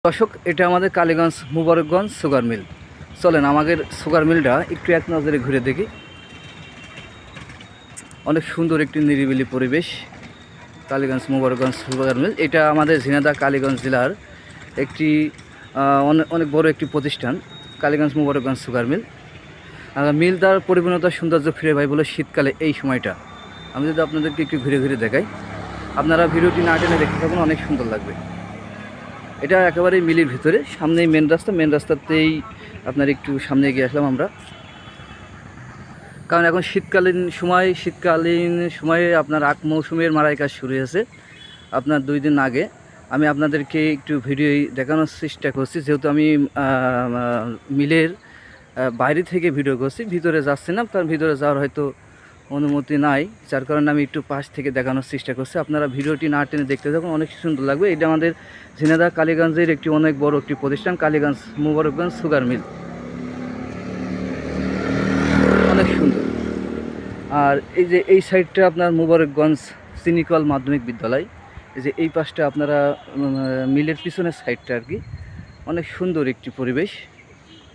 দর্শক, এটা আমাদের কালীগঞ্জ মুবারকগঞ্জ সুগার মিল। চলেন আমাদের সুগার মিলটা একটু এক নজরে ঘুরে দেখি। অনেক সুন্দর একটি নিরিবিলি পরিবেশ। কালীগঞ্জ মুবারকগঞ্জ সুগার মিল এটা আমাদের ঝিনাইদহ কালীগঞ্জ জেলার একটি অনেক বড় একটি প্রতিষ্ঠান, কালীগঞ্জ মুবারকগঞ্জ সুগার মিল। মিলটার পরিপূর্ণতা সৌন্দর্য ফিরে পাই বলে শীতকালে এই সময়টা আমি যদি আপনাদেরকে একটু ঘুরে ঘুরে দেখাই, আপনারা ভিডিওটি না টেনে দেখতে থাকুন, অনেক সুন্দর লাগবে। এটা একেবারে মিলের ভিতরে, সামনেই মেন রাস্তাতেই আপনার একটু সামনে এগিয়ে আসলাম আমরা, কারণ এখন শীতকালীন সময়ে আপনার আখ মৌসুমের মারাই কাজ শুরু হয়েছে। আপনার 2 দিন আগে আমি আপনাদেরকে একটু ভিডিও দেখানোর চেষ্টা করছি, যেহেতু আমি মিলের বাইরে থেকে ভিডিও করছি, ভিতরে যাচ্ছি না, কারণ ভিতরে যাওয়ার হয়তো অনুমতি নাই, যার কারণে আমি একটু পাশ থেকে দেখানোর চেষ্টা করছি। আপনারা ভিডিওটি না টেনে দেখতে থাকুন, অনেক সুন্দর লাগবে। এটা আমাদের ঝিনাইদহ কালীগঞ্জের একটি অনেক বড় একটি প্রতিষ্ঠান, কালীগঞ্জ মুবারকগঞ্জ সুগার মিল, অনেক সুন্দর। আর এই যে এই সাইডটা আপনার মুবারকগঞ্জ সিনিকল মাধ্যমিক বিদ্যালয়, এই যে এই পাশটা আপনারা মিলের পিছনের সাইডটা আর কি, অনেক সুন্দর একটি পরিবেশ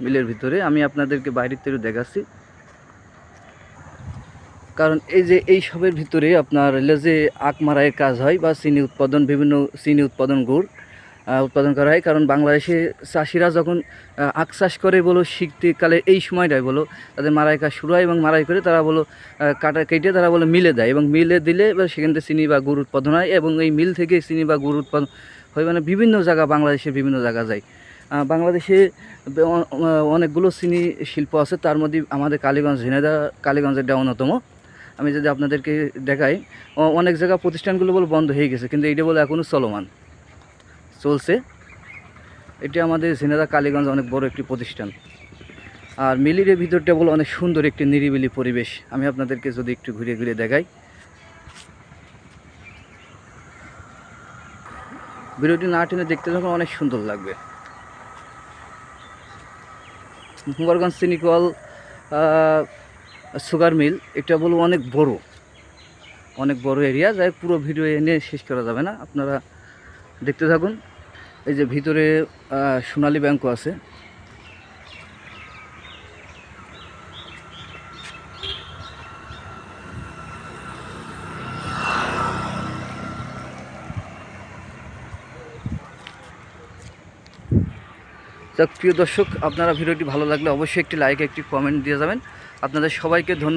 মিলের ভিতরে। আমি আপনাদেরকে বাইরের থেকে দেখাচ্ছি, কারণ এই যে এই সবের ভিতরে আপনার যে আখ মারাইয়ের কাজ হয় বা চিনি উৎপাদন, বিভিন্ন চিনি উৎপাদন গুড় উৎপাদন করা হয়। কারণ বাংলাদেশে চাষিরা যখন আখ চাষ করে বলো, শীতকালে এই সময়টাই বলো তাদের মারাই কাজ শুরু হয়, এবং মারাই করে তারা বলো কেটে তারা বলো মিলে দেয়, এবং মিলে দিলে সেখান থেকে চিনি বা গুড় উৎপাদন হয়, এবং এই মিল থেকে চিনি বা গুড় উৎপাদন হয়, মানে বিভিন্ন জায়গা, বাংলাদেশের বিভিন্ন জায়গা যায়। বাংলাদেশে অনেকগুলো চিনি শিল্প আছে, তার মধ্যে আমাদের ঝিনাইদহ কালীগঞ্জেরটা অন্যতম। আমি যদি আপনাদেরকে দেখাই, অনেক জায়গা প্রতিষ্ঠানগুলো বলে বন্ধ হয়ে গেছে, কিন্তু এইটা বলে এখনও চলছে। এটা আমাদের ঝিনাইদহ কালীগঞ্জ অনেক বড় একটি প্রতিষ্ঠান। আর মিলির ভিতরটা বলে অনেক সুন্দর একটি নিরিবিলি পরিবেশ। আমি আপনাদেরকে যদি একটু ঘুরে ঘুরে দেখাই, ভিডিওটি না টেনে দেখতে যখন অনেক সুন্দর লাগবে। মুবারকগঞ্জ সিনিকল সুগার মিল এটা বলো অনেক বড় এরিয়া, যাই পুরো ভিডিও এনে শেষ করা যাবে না, আপনারা দেখতে থাকুন। এই যে ভিতরে সোনালী ব্যাংকও আছে। প্রিয় দর্শক, আপনারা ভিডিওটি ভালো লাগলে অবশ্যই একটি লাইক, একটি কমেন্ট দিয়ে যাবেন। আপনাদের সবাইকে ধন্যবাদ।